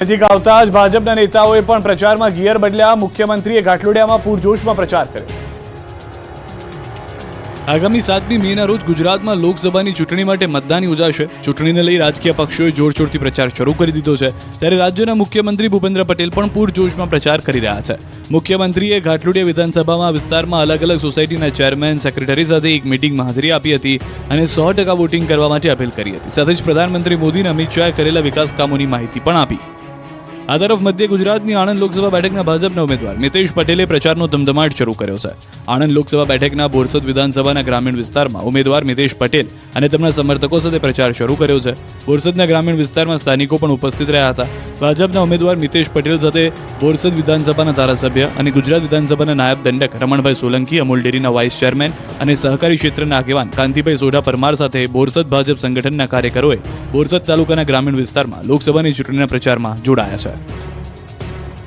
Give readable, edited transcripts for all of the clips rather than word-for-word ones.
નજીક આવતા જ ભાજપના નેતાઓએ પણ પ્રચારમાં ગિયર બદલ્યા। મુખ્યમંત્રીએ ઘાટલોડિયામાં પૂરજોશમાં પ્રચાર કર્યો। આગામી 7મી મેના રોજ ગુજરાતમાં લોકસભાની ચૂંટણી માટે મતદાન યોજાશે। ચૂંટણીને લઈ રાજકીય પક્ષોએ જોરશોરથી પ્રચાર શરૂ કરી દીધો છે, ત્યારે રાજ્યના મુખ્યમંત્રી ભૂપેન્દ્ર પટેલ પણ પૂરજોશમાં પ્રચાર કરી રહ્યા છે। મુખ્યમંત્રીએ ઘાટલોડિયા વિધાનસભામાં વિસ્તારમાં અલગ અલગ સોસાયટીના ચેરમેન, સેક્રેટરી સાથે એક મીટિંગમાં હાજરી આપી હતી અને 100% વોટિંગ કરવા માટે અપીલ કરી હતી। સાથે જ પ્રધાનમંત્રી મોદી અને અમિત શાહે કરેલા વિકાસ કામોની માહિતી પણ આપી। આ તરફ મધ્ય ગુજરાતની આણંદ લોકસભા બેઠકના ભાજપના ઉમેદવાર મિતેશ પટેલે પ્રચારનો ધમધમાટ શરૂ કર્યો છે। આણંદ લોકસભા બેઠકના બોરસદ વિધાનસભાના ગ્રામીણ વિસ્તારમાં ઉમેદવાર મિતેશ પટેલ અને તેમના સમર્થકો સાથે પ્રચાર શરૂ કર્યો છે। બોરસદના ગ્રામીણ વિસ્તારમાં સ્થાનિકો પણ ઉપસ્થિત રહ્યા હતા। ભાજપના ઉમેદવાર મિતેશ પટેલ સાથે બોરસદ વિધાનસભાના ધારાસભ્ય અને ગુજરાત વિધાનસભાના નાયબ દંડક રમણભાઈ સોલંકી, અમૂલ ડેરીના વાઇસ ચેરમેન અને સહકારી ક્ષેત્રના આગેવાન કાંતિભાઈ સોઢા પરમાર સાથે બોરસદ ભાજપ સંગઠનના કાર્યકરોએ બોરસદ તાલુકાના ગ્રામીણ વિસ્તારમાં લોકસભાની ચૂંટણીના પ્રચારમાં જોડાયા છે।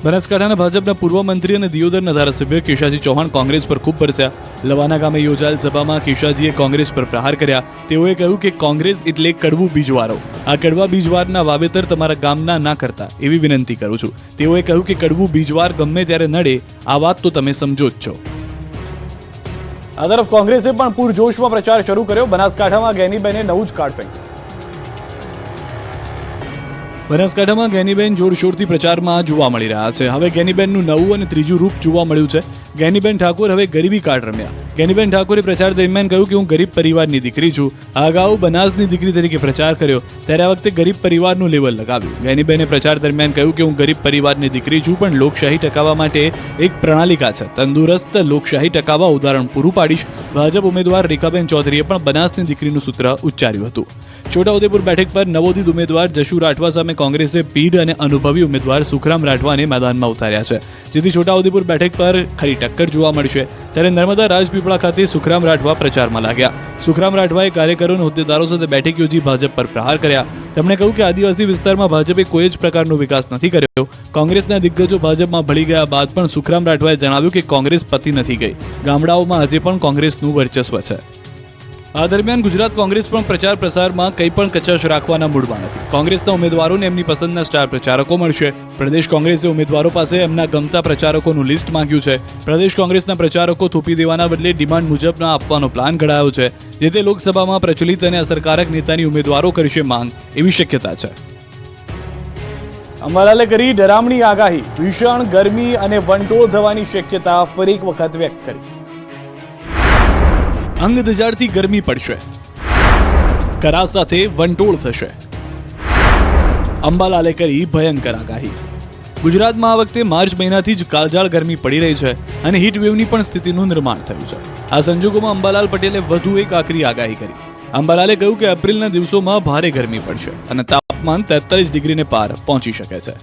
બનાસકાંઠાના ભાજપના પૂર્વ મંત્રી અને દિયોદરના ધારાસભ્ય કેશાજી ચૌહાણ કોંગ્રેસ પર ખૂબ બરસ્યા। લવાના ગામે યોજાયેલ સભામાં કેશાજીએ કોંગ્રેસ પર પ્રહાર કર્યા। તેઓએ કહ્યું કે કોંગ્રેસ એટલે કડવું બીજવારો, આ કડવા બીજવારના વાવેતર તમારા ગામના ના કરતા એવી વિનંતી કરું છું। તેઓએ કહ્યું કે કડવું બીજવાર ગમે ત્યારે નડે, આ વાત તો તમે સમજો જ છો। આ તરફ કોંગ્રેસે પણ પૂરજોશમાં પ્રચાર શરૂ કર્યો। બનાસકાંઠામાં ગેનીબેને નવું જ કાર્ડ ફેંક્યું। બનાસકાંઠામાં ગેનીબેન જોરશોરથી પ્રચારમાં જોવા મળી રહ્યા છે। હવે ગેનીબેનનું નવું અને ત્રીજું રૂપ જોવા મળ્યું છે। ગેનીબેન ઠાકોર હવે ગરીબી કાર્ડ રમ્યા। ગેનીબેન ઠાકોરે પ્રચાર દરમિયાન કહ્યું કે હું ગરીબ પરિવારની દીકરી છું। આ અગાઉ બનાસની દીકરી તરીકે પ્રચાર કર્યો, ત્યારે આ વખતે ગરીબ પરિવારનું લેવલ લગાવ્યું। ગેનીબેને પ્રચાર દરમિયાન કહ્યું કે હું ગરીબ પરિવારની દીકરી છું, પણ લોકશાહી ટકાવવા માટે એક પ્રણાલિકા છે। તંદુરસ્ત લોકશાહી ટકાવવા ઉદાહરણ પૂરું પાડીશ। ભાજપ ઉમેદવાર રેખાબેન ચૌધરીએ પણ બનાસની દીકરીનું સૂત્ર ઉચ્ચાર્યું હતું। છોટાઉદેપુર બેઠક પર નવોદિત ઉમેદવાર જશુ રાઠવા સામે કોંગ્રેસે પીઢ અને અનુભવી ઉમેદવાર સુખરામ રાઠવાને મેદાનમાં ઉતાર્યા છે, જેથી છોટાઉદેપુર બેઠક પર ખરી ટક્કર જોવા મળશે। ત્યારે નર્મદા રાજપીપળા ખાતે સુખરામ રાઠવા પ્રચારમાં લાગ્યા। સુખરામ રાઠવાએ કાર્યકરો અને હોદ્દેદારો સાથે બેઠક યોજી ભાજપ પર પ્રહાર કર્યા। તેમણે કહ્યું કે આદિવાસી વિસ્તારમાં ભાજપે કોઈ જ પ્રકારનો વિકાસ નથી કર્યો। કોંગ્રેસના દિગ્ગજો ભાજપમાં ભળી ગયા બાદ પણ સુખરામ રાઠવાએ જણાવ્યું કે કોંગ્રેસ પતી નથી ગઈ, ગામડાઓમાં આજે પણ કોંગ્રેસનું વર્ચસ્વ છે। આ દરમિયાન ગુજરાત કોંગ્રેસ પણ પ્રચાર પ્રસારમાં કંઈ પણ કચાશ રાખવાના મૂડમાં નથી। કોંગ્રેસના ઉમેદવારોને એમની પસંદના સ્ટાર પ્રચારકો મળશે। પ્રદેશ કોંગ્રેસે ઉમેદવારો પાસે એમના ગમતા પ્રચારકોનું લિસ્ટ માંગ્યું છે। પ્રદેશ કોંગ્રેસના પ્રચારકો થોપી દેવાના બદલે ડિમાન્ડ મુજબના આપવાનો પ્લાન ઘડાયો છે, જે તે લોકસભામાં પ્રચલિત અને અસરકારક નેતાની ઉમેદવારો કરશે માંગ, એવી શક્યતા છે। અંબાલાલે કરી ડરામણી આગાહી। ભીષણ ગરમી અને વંટોળ થવાની શક્યતા ફરી એક વખત વ્યક્ત કરી। અંગ દજાડતી ગરમી પડશે, કરા સાથે વંટોળ થશે। અંબાલાલે કરી ભયંકર આગાહી। ગુજરાતમાં આ વખતે માર્ચ મહિનાથી જ કાળઝાળ ગરમી પડી રહી છે અને હીટ વેવની પણ સ્થિતિનું નિર્માણ થયું છે। આ સંજોગોમાં અંબાલાલ પટેલે વધુ એક આકરી આગાહી કરી। અંબાલાલે કહ્યું કે એપ્રિલના દિવસોમાં ભારે ગરમી પડશે અને તાપમાન 43 ડિગ્રીને પાર પહોંચી શકે છે।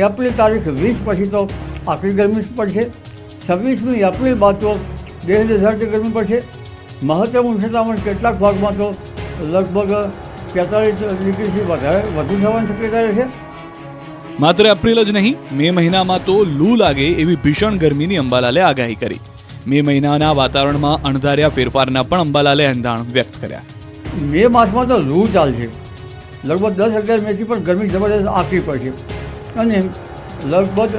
એપ્રિલ તારીખ 20 પછી તો આકરી ગરમી પડશે। 26મી એપ્રિલ બાદ તો દેશની ગરમી પડશે। મહત્તમ ઉષ્ણતામાન કેટલાક ભાગમાં તો લગભગ 43 ડિગ્રીથી વધુ થવાની શક્યતા રહેશે। માત્ર એપ્રિલ જ નહીં, મે મહિનામાં તો લૂ લાગે એવી ભીષણ ગરમીની અંબાલાલે આગાહી કરી। મે મહિનાના વાતાવરણમાં અણધાર્યા ફેરફારના પણ અંબાલાલે એંધાણ વ્યક્ત કર્યા। મે માસમાં તો લૂ ચાલશે। લગભગ 10-11 મેથી પણ ગરમી જબરદસ્ત આકરી પડશે અને લગભગ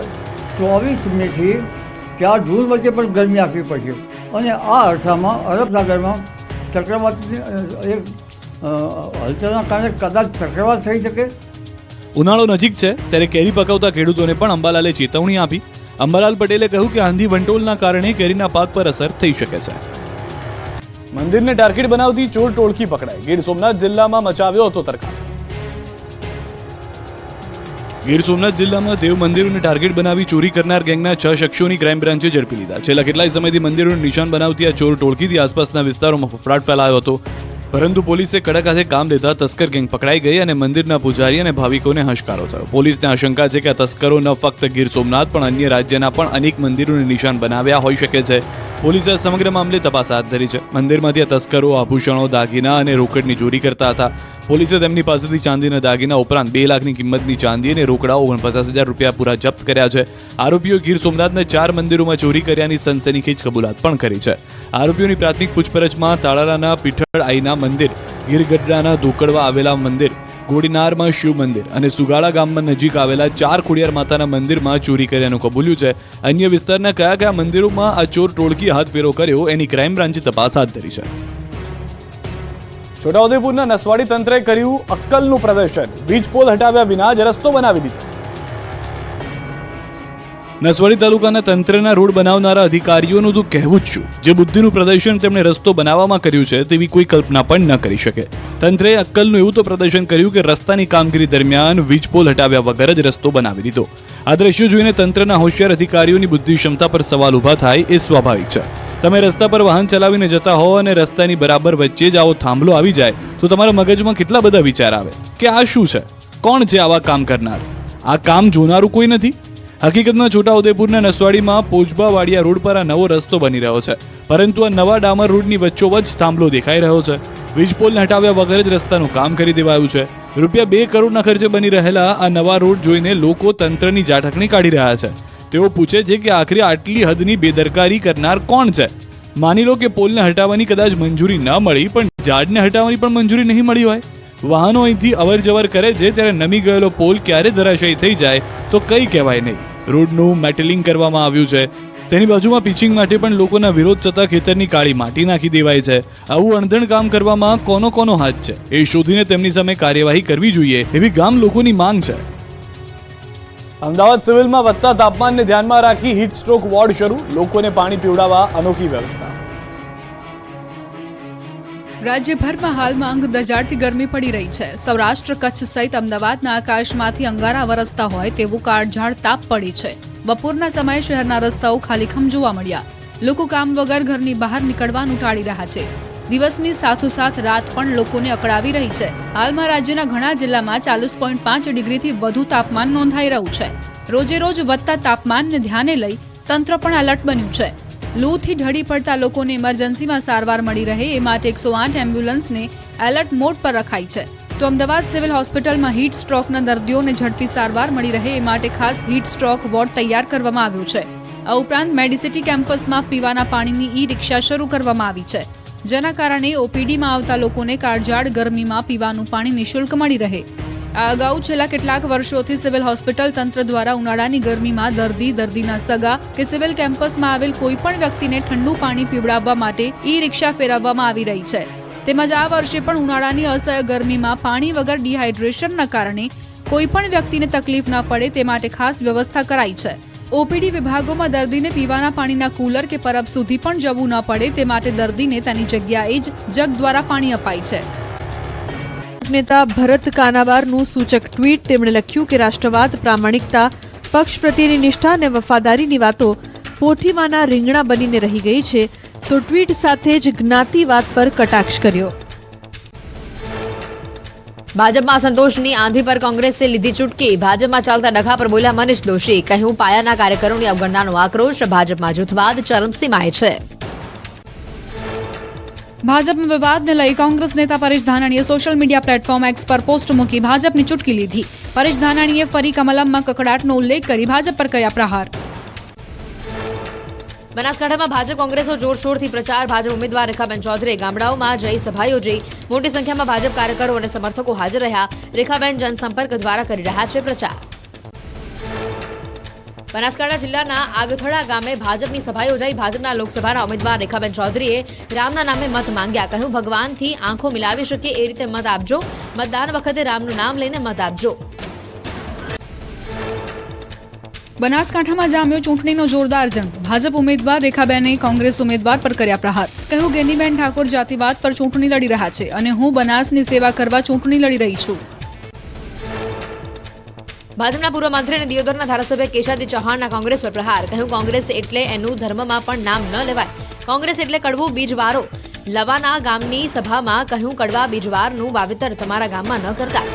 24 મેથી 4 જૂન વચ્ચે પણ ગરમી આકરી પડશે અને આ અરસામાં અરબ સાગરમાં ચક્રવાતની એક હલચલના કારણે કદાચ ચક્રવાત થઈ શકે। ઉનાળો નજીક છે, ત્યારે કેરી પકવતા ખેડૂતોને પણ અંબાલાલે ચેતવણી આપી। અંબાલાલ પટેલે કહ્યું કે આંધી વંટોળના કારણે કેરીના પાક પર અસર થઈ શકે છે। મંદિરને ટાર્ગેટ બનાવતી ચોર ટોળકી પકડાઈ। ગીર સોમનાથ જિલ્લામાં મચાવ્યો હતો તરખાટ। ગીર સોમનાથ જિલ્લામાં દેવ મંદિરોને ટાર્ગેટ બનાવી ચોરી કરનાર ગેંગના 6 શખ્સોની ક્રાઇમ બ્રાન્ચે ઝડપી લીધા। છેલ્લા કેટલાય સમયથી મંદિરોનું નિશાન બનાવતી આ ચોર ટોળકીથી આસપાસના વિસ્તારોમાં ફફડાટ ફેલાયો હતો, પરંતુ પોલીસે કડક હાથે કામ લેતા તસ્કર ગેંગ પકડાઈ ગઈ અને મંદિરના પૂજારી અને ભાવિકોને હશકારો થયો। પોલીસને આશંકા છે કે આ તસ્કરો ન ફક્ત ગીર સોમનાથ પણ અન્ય રાજ્યના પણ અનેક મંદિરોને નિશાન બનાવ્યા હોઈ શકે છે। પોલીસે સમગ્ર મામલે તપાસ હાથ ધરી છે। મંદિરમાંથી આ તસ્કરો આભૂષણો, દાગીના અને રોકડની ચોરી કરતા હતા। પોલીસે તેમની પાસેથી ચાંદીના દાગીના ઉપરાંત 2 લાખની કિંમતની ચાંદી અને રોકડા 49,000 રૂપિયા પૂરા જપ્ત કર્યા છે। આરોપીઓ ગીર સોમનાથના 4 મંદિરોમાં ચોરી કર્યાની સનસનીખેજ કબૂલાત પણ કરી છે। આરોપીઓની પ્રાથમિક પૂછપરછમાં તાળાના પીઠળ આઈના મંદિર, ગીરગઢડાના ધોકડવા આવેલા મંદિર, ગોડીનારમાં શિવ મંદિર અને સુગાળા ગામમાં નજીક આવેલા 4 ખોડિયાર માતાના મંદિરમાં ચોરી કર્યાનું કબૂલ્યું છે. અન્ય વિસ્તારના કયા મંદિરોમાં આ ચોર ટોળકી હાથ ફેરો કર્યો એની ક્રાઇમ બ્રાન્ચે તપાસ હાથ ધરી છે. છોટાઉદેપુરના નસવાડી તંત્રે કર્યું અક્કલનું પ્રદર્શન. વીજ પોલ હટાવ્યા વિના જ રસ્તો બનાવી દીધો. નસવાડી તાલુકાના તંત્રના રોડ બનાવનારા અધિકારીઓનું તો કહેવું જ શું. જે બુદ્ધિનું પ્રદર્શન તેમણે રસ્તો બનાવવામાં કર્યું છે તેવી કોઈ કલ્પના પણ ન કરી શકે. તંત્રે અક્કલનું એવું તો પ્રદર્શન કર્યું કે રસ્તાની કામગીરી દરમિયાન વીજ પોલ હટાવ્યા વગર જ રસ્તો બનાવી દીધો. આ દ્રશ્યો જોઈને તંત્રના હોશિયાર અધિકારીઓની બુદ્ધિ ક્ષમતા પર સવાલ ઊભા થાય એ સ્વાભાવિક છે. તમે રસ્તા પર વાહન ચલાવીને જતા હો અને રસ્તાની બરાબર વચ્ચે જ આવો થાંભલો આવી જાય તો તમારા મગજમાં કેટલા બધા વિચાર આવે કે આ શું છે, કોણ છે આવા કામ કરનાર, આ કામ જોનારું કોઈ નથી. હકીકતમાં છોટાઉદેપુરના નસવાડીમાં પોજબાવાડિયા રોડ પર આ નવો રસ્તો બની રહ્યો છે, પરંતુ આ નવા ડામર રોડની વચ્ચોવચ્ચ થાંભલો દેખાઈ રહ્યો છે. વીજ પોલને હટાવ્યા વગર જ રસ્તાનું કામ કરી દેવાયું છે. રૂપિયા 2 કરોડના ખર્ચે બની રહેલા આ નવા રોડ જોઈને લોકો તંત્રની જાઠકણી કાઢી રહ્યા છે. તેઓ પૂછે છે કે આખરે આટલી હદની બેદરકારી કરનાર કોણ છે. માની લો કે પોલને હટાવવાની કદાચ મંજૂરી ન મળી, પણ ઝાડને હટાવવાની પણ મંજૂરી નહીં મળી હોય. વાહનો અહીંથી અવર જવર કરે છે ત્યારે નમી ગયેલો પોલ ક્યારે ધરાશયી થઈ જાય તો કંઈ કહેવાય નહીં. રોડનું મેટલિંગ કરવામાં આવ્યું છે, તેની બાજુમાં પિચિંગ માટે પણ લોકોના વિરોધ છતાં ખેતરની કાળી માટી નાખી દેવાય છે. આવું અણધણ કામ કરવામાં કોનો હાથ છે એ શોધીને તેમની સામે કાર્યવાહી કરવી જોઈએ એવી ગામ લોકોની માંગ છે. અમદાવાદ સિવિલમાં વધતા તાપમાનને ધ્યાનમાં રાખી હીટ સ્ટ્રોક વોર્ડ શરૂ. લોકોને પાણી પીવડાવવા અનોખી વ્યવસ્થા. રાજ્યભરમાં હાલમાં અંગ દજાડતી ગરમી પડી રહી છે. સૌરાષ્ટ્ર, કચ્છ સહિત અમદાવાદના આકાશમાંથી અંગારા વરસતા હોય તેવું કાળઝાળ તાપ પડી છે. બપોરના સમયે શહેરના રસ્તાઓ ખાલીખમ જોવા મળ્યા. લોકો કામ વગર ઘરની બહાર નીકળવાનું ટાળી રહ્યા છે. દિવસની સાથોસાથ રાત પણ લોકોને અકળાવી રહી છે. હાલમાં રાજ્યના ઘણા જિલ્લામાં 40.5 ડિગ્રીથી વધુ તાપમાન નોંધાઈ રહ્યું છે. રોજે રોજ વધતા તાપમાનને ધ્યાને લઈ તંત્ર પણ એલર્ટ બન્યું છે. લૂથી ઢળી પડતા લોકોને ઇમરજન્સીમાં સારવાર મળી રહે એ માટે 108 એમ્બ્યુલન્સને એલર્ટ મોડ પર રખાઈ છે. તો અમદાવાદ સિવિલ હોસ્પિટલમાં હીટ સ્ટ્રોકના દર્દીઓને ઝડપી સારવાર મળી રહે એ માટે ખાસ હીટ સ્ટ્રોક વોર્ડ તૈયાર કરવામાં આવ્યો છે. આ ઉપરાંત મેડિસિટી કેમ્પસમાં પીવાના પાણીની ઈ-રિક્ષા શરૂ કરવામાં આવી છે, જેના કારણે ઓપીડીમાં આવતા લોકોને કાળઝાળ ગરમીમાં પીવાનું પાણી નિઃશુલ્ક મળી રહે. આ અગાઉ છેલ્લા કેટલાક વર્ષોથી સિવિલ હોસ્પિટલ તંત્ર દ્વારા ઉનાળાની ગરમીમાં દર્દીના સગા કે સિવિલ કેમ્પસમાં આવેલ કોઈ પણ વ્યક્તિને ઠંડુ પાણી પીવડાવવા માટે ઈ-રિક્ષા ફેરવવામાં આવી રહી છે. તેમજ આ વર્ષે પણ ઉનાળાની અસહ્ય ગરમીમાં પાણી વગર ડિહાઇડ્રેશનના કારણે કોઈ પણ વ્યક્તિને તકલીફ ન પડે તે માટે ખાસ વ્યવસ્થા કરાઈ છે. ઓપીડી વિભાગોમાં દર્દીને પીવાના પાણીના કુલર કે પરબ સુધી પણ જવું ન પડે તે માટે દર્દીને તેની જગ્યાએ જ જગ દ્વારા પાણી અપાય છે. નેતા ભરત કાનાબારનું સૂચક ટ્વીટ. તેમણે લખ્યું કે રાષ્ટ્રવાદ, પ્રામાણિકતા, પક્ષ પ્રત્યેની નિષ્ઠા અને વફાદારીની વાતો પોથીમાંના રીંગણા બનીને રહી ગઈ છે, તો ટ્વીટ સાથે જ જ્ઞાતિવાદ પર કટાક્ષ કર્યો. ભાજપમાં સંતોષની આંધી પર કોંગ્રેસે લીધી ચૂટકી. ભાજપમાં ચાલતા ડખા પર બોલ્યા મનીષ દોશી. કહ્યું પાયાના કાર્યકરોની અવગણનાનો આક્રોશ. ભાજપમાં જૂથવાદ ચરમસીમાએ છે. ભાજપમાં વિવાદને લઈ કોંગ્રેસ નેતા પરેશ ધાનાણીએ સોશિયલ મીડિયા પ્લેટફોર્મ એક્સ પર પોસ્ટ મૂકી ભાજપની ચૂટકી લીધી. પરેશ ધાનાણીએ ફરી કમલમમાં કકડાટનો ઉલ્લેખ કરી ભાજપ પર કર્યા પ્રહાર. બનાસકાંઠામાં ભાજપ કોંગ્રેસો જોરશોરથી પ્રચાર. ભાજપ ઉમેદવાર રેખાબેન ચૌધરીએ ગામડાઓમાં જઈ સભા યોજી. મોટી સંખ્યામાં ભાજપ કાર્યકરો અને સમર્થકો હાજર રહ્યા. રેખાબેન જનસંપર્ક દ્વારા કરી રહ્યા છે પ્રચાર. બનાસકાંઠા જિલ્લાના આગથડા ગામે ભાજપની સભા યોજાઈ. ભાજપના લોકસભાના ઉમેદવાર રેખાબેન ચૌધરીએ રામના નામે મત માંગ્યા. કહ્યું ભગવાનથી આંખો મિલાવી શકે એ રીતે મત આપજો. મતદાન વખતે રામનું નામ લઈને મત આપજો. બનાસકાંઠામાં જામ્યો ચૂંટણીનો જોરદાર જંગ. ભાજપ ઉમેદવાર રેખાબેને કોંગ્રેસ ઉમેદવાર પર કર્યા પ્રહાર. કહ્યું ગેનીબેન ઠાકોર જાતિવાદ પર ચૂંટણી લડી રહ્યા છે અને હું બનાસની સેવા કરવા ચૂંટણી લડી રહી છું. ભાજપના પૂર્વ મંત્રી અને દિયોદરના ધારાસભ્ય કેશાદી ચૌહાણના કોંગ્રેસ પર પ્રહાર. કહ્યું કોંગ્રેસ એટલે એનું ધર્મમાં પણ નામ ન લેવાય. કોંગ્રેસ એટલે કડવું બીજવારો. લવાના ગામની સભામાં કહ્યું કડવા બીજવારનું વાવેતર તમારા ગામમાં ન કરતા.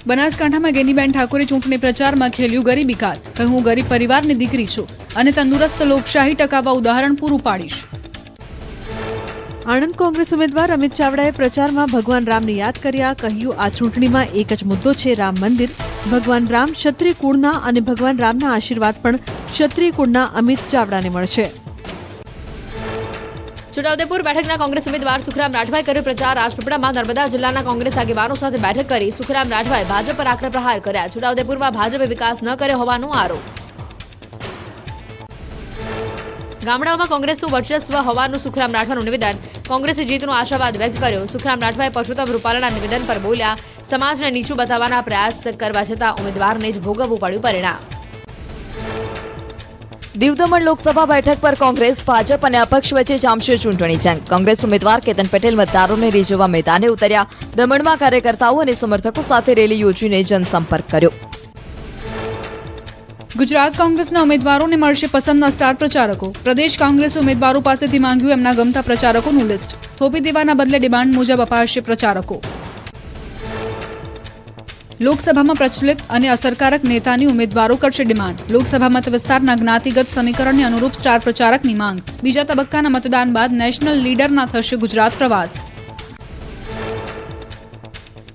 બનાસકાંઠામાં ગેનીબેન ઠાકોરે ચૂંટણી પ્રચારમાં ખેલ્યું ગરીબી કાર્ડ. કહ્યું હું ગરીબ પરિવારની દીકરી છું અને તંદુરસ્ત લોકશાહી ટકાવવા ઉદાહરણ પૂરું પાડીશ. આણંદ કોંગ્રેસ ઉમેદવાર અમિત ચાવડાએ પ્રચારમાં ભગવાન રામને યાદ કર્યા. કહ્યું આ ચૂંટણીમાં એક જ મુદ્દો છે, રામ મંદિર. ભગવાન રામ ક્ષત્રિય કુળના અને ભગવાન રામના આશીર્વાદ પણ ક્ષત્રિય કુળના અમિત ચાવડાને મળશે. છોટાઉદેપુર બેઠકના કોંગ્રેસ ઉમેદવાર સુખરામ રાઠવાએ કર્યો પ્રચાર. રાજપીપળામાં નર્મદા જિલ્લાના કોંગ્રેસ આગેવાનો સાથે બેઠક કરી સુખરામ રાઠવાએ ભાજપ પર આકરા પ્રહાર કર્યા. છોટાઉદેપુરમાં ભાજપે વિકાસ ન કર્યો હોવાનો આરોપ. ગામડાઓમાં કોંગ્રેસનું વર્ચસ્વ હોવાનું સુખરામ રાઠવાનું નિવેદન. કોંગ્રેસે જીતનો આશાવાદ વ્યક્ત કર્યો. સુખરામ રાઠવાએ પરસોત્તમ રૂપાલાના નિવેદન પર બોલ્યા, સમાજને નીચું બતાવવાના પ્રયાસ કરવા છતાં ઉમેદવારને જ ભોગવવું પડ્યું પરિણામ. દીવ દમણ લોકસભા બેઠક પર કોંગ્રેસ, ભાજપ અને અપક્ષ વચ્ચે જામશે ચૂંટણી જંગ. કોંગ્રેસ ઉમેદવાર કેતન પટેલ મતદારોને રીઝવવા મેદાને ઉતર્યા. દમણમાં કાર્યકર્તાઓ અને સમર્થકો સાથે રેલી યોજીને જનસંપર્ક કર્યો. ગુજરાત કોંગ્રેસના ઉમેદવારોને મળશે પસંદના સ્ટાર પ્રચારકો. પ્રદેશ કોંગ્રેસ ઉમેદવારો પાસેથી માંગ્યું એમના ગમતા પ્રચારકોનું લિસ્ટ. થોપી દેવાના બદલે ડિમાન્ડ મુજબ અપાશે પ્રચારકો. લોકસભામાં પ્રચલિત અને અસરકારક નેતાની ઉમેદવારો કરશે ડિમાન્ડ. લોકસભા મત વિસ્તારના જ્ઞાતિગત સમીકરણને અનુરૂપ સ્ટાર પ્રચારકની માંગ. બીજા તબક્કાના મતદાન બાદ નેશનલ લીડરના થશે ગુજરાત પ્રવાસ.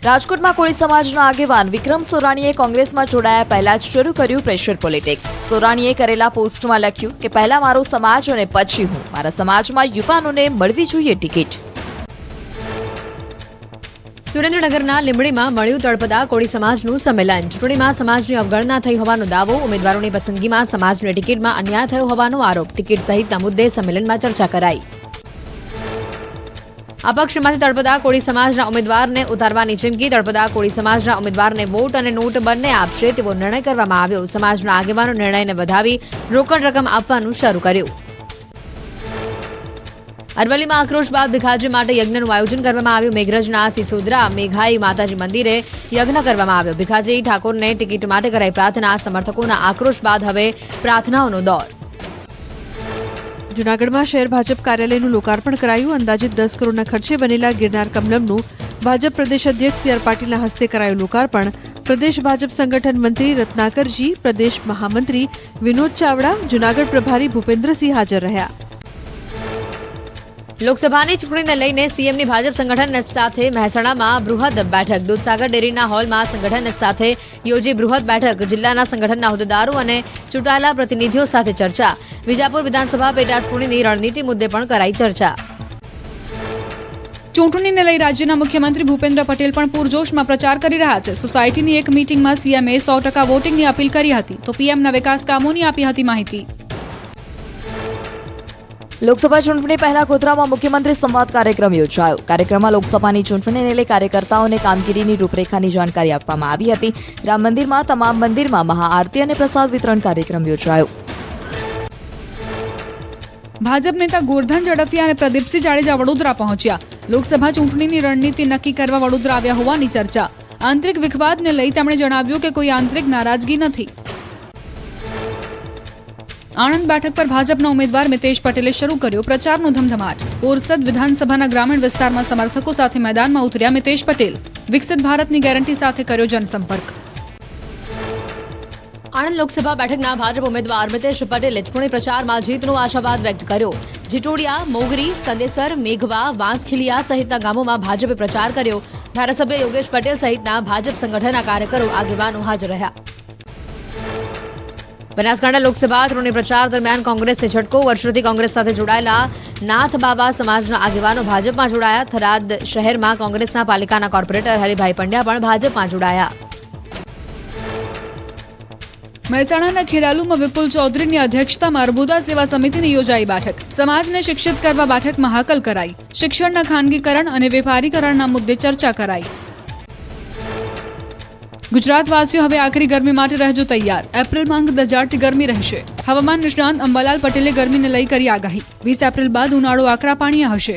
રાજકોટમાં કોળી સમાજના આગેવાન વિક્રમ સોરાણીએ કોંગ્રેસમાં જોડાયા પહેલા જ શરૂ કર્યું પ્રેશર પોલિટિક્સ. સોરાણીએ કરેલા પોસ્ટમાં લખ્યું કે પહેલા મારો સમાજ અને પછી હું. મારા સમાજમાં યુવાનોને મળવી જોઈએ ટિકિટ. સુરેન્દ્રનગરના લીંબડીમાં મળ્યું તળપદા કોળી સમાજનું સંમેલન. ચૂંટણીમાં સમાજની અવગણના થઈ હોવાનો દાવો. ઉમેદવારોની પસંદગીમાં સમાજની ટિકિટમાં અન્યાય થયો હોવાનો આરોપ. ટિકિટ સહિતના મુદ્દે સંમેલનમાં ચર્ચા કરાઈ. અપક્ષમાંથી તળપદા કોળી સમાજના ઉમેદવારને ઉતારવાની ચીમકી. તળપદા કોળી સમાજના ઉમેદવારને વોટ અને નોટ બંને આપશે તેવો નિર્ણય કરવામાં આવ્યો. સમાજના આગેવાનો નિર્ણયને વધાવી રોકડ રકમ આપવાનું શરૂ કર્યું. અરવલ્લીમાં આક્રોશ બાદ ભીખાજી માટે યજ્ઞનું આયોજન કરવામાં આવ્યું. મેઘરજના સિસોદરા મેઘાઈ માતાજી મંદિરે યજ્ઞ કરવામાં આવ્યો. ભીખાજી ઠાકોરને ટિકિટ માટે કરાઈ પ્રાર્થના. સમર્થકોના આક્રોશ બાદ હવે પ્રાર્થનાઓનો દોર. જૂનાગઢમાં શહેર ભાજપ કાર્યાલયનું લોકાર્પણ કરાયું. અંદાજિત 10 કરોડના ખર્ચે બનેલા ગિરનાર કમલમનું ભાજપ પ્રદેશ અધ્યક્ષ સી આર પાટીલના હસ્તે કરાયું લોકાર્પણ. પ્રદેશ ભાજપ સંગઠન મંત્રી રત્નાકરજી, પ્રદેશ મહામંત્રી વિનોદ ચાવડા, જૂનાગઢ પ્રભારી ભૂપેન્દ્રસિંહ હાજર રહ્યા. લોકસભાની ચૂંટણીને લઈને સીએમની ભાજપ સંગઠન સાથે મહેસાણામાં બૃહદ બેઠક. દૂધસાગર ડેરીના હોલમાં સંગઠન સાથે યોજી બૃહદ બેઠક. જિલ્લાના સંગઠનના હોદ્દેદારો અને ચૂંટાયેલા પ્રતિનિધિઓ સાથે ચર્ચા. વિજાપુર વિધાનસભા પેટા ચૂંટણીની રણનીતિ મુદ્દે પણ કરાઈ ચર્ચા. ચૂંટણીને લઈ રાજ્યના મુખ્યમંત્રી ભૂપેન્દ્ર પટેલ પણ પૂરજોશમાં પ્રચાર કરી રહ્યા છે. સોસાયટીની એક મીટિંગમાં સીએમએ 100% વોટિંગની અપીલ કરી હતી તો પીએમના વિકાસ કામોની આપી હતી માહિતી. લોકસભા ચૂંટણી પહેલા ગોધરામાં મુખ્યમંત્રી સંવાદ કાર્યક્રમ યોજાયો. કાર્યક્રમમાં લોકસભાની ચૂંટણીને લઈ કાર્યકર્તાઓને કામગીરીની રૂપરેખાની જાણકારી આપવામાં આવી હતી. રામ મંદિરમાં તમામ મંદિરમાં મહાઆરતી અને પ્રસાદ વિતરણ કાર્યક્રમ યોજાયો. ભાજપ નેતા ગોરધન ઝડફિયા અને પ્રદીપસિંહ જાડેજા વડોદરા પહોંચ્યા. લોકસભા ચૂંટણીની રણનીતિ નક્કી કરવા વડોદરા આવ્યા હોવાની ચર્ચા. આંતરિક વિખવાદને લઈ તેમણે જણાવ્યું કે કોઈ આંતરિક નારાજગી નથી. આણંદ બેઠક પર ભાજપના ઉમેદવાર મિતેશ પટેલે શરૂ કર્યો પ્રચારનો ધમધમાટ. બોરસદ વિધાનસભાના ગ્રામીણ વિસ્તારમાં સમર્થકો સાથે મેદાનમાં ઉતર્યા મિતેશ પટેલ. વિકસિત ભારતની ગેરંટી સાથે કર્યો જનસંપર્ક. આણંદ લોકસભા બેઠકના ભાજપ ઉમેદવાર મિતેશ પટેલે ચૂંટણી પ્રચારમાં જીતનો આશાવાદ વ્યક્ત કર્યો. જીટોડિયા, મોગરી, સંદેસર, મેઘવા, વાંસખીલિયા સહિતના ગામોમાં ભાજપે પ્રચાર કર્યો. ધારાસભ્ય યોગેશ પટેલ સહિતના ભાજપ સંગઠનના કાર્યકરો આગેવાનો હાજર રહ્યા. બનાસકાંઠા લોકસભા ચૂંટણી પ્રચાર દરમિયાન કોંગ્રેસને ઝટકો. વર્ષોથી કોંગ્રેસ સાથે જોડાયેલા નાથ બાબા સમાજના આગેવાનો ભાજપમાં જોડાયા. થરાદ શહેરમાં કોંગ્રેસના પાલિકાના કોર્પોરેટર હરિભાઈ પંડ્યા પણ ભાજપમાં જોડાયા. મહેસાણાના ખેરાલુમાં વિપુલ ચૌધરીની અધ્યક્ષતામાં અર્બુદા સેવા સમિતિની યોજાઈ બેઠક. સમાજને શિક્ષિત કરવા બેઠકમાં હાકલ કરાઈ. શિક્ષણના ખાનગીકરણ અને વેપારીકરણના મુદ્દે ચર્ચા કરાઈ. ગુજરાતવાસીઓ હવે આખરી ગરમી માટે રહેજો તૈયાર. એપ્રિલમાં દજાડતી ગરમી રહેશે. હવામાન નિષ્ણાંત અંબાલાલ પટેલે ગરમીને લઈ કરી આગાહી. 20 એપ્રિલ બાદ ઉનાળો આકરા પાણીએ હશે.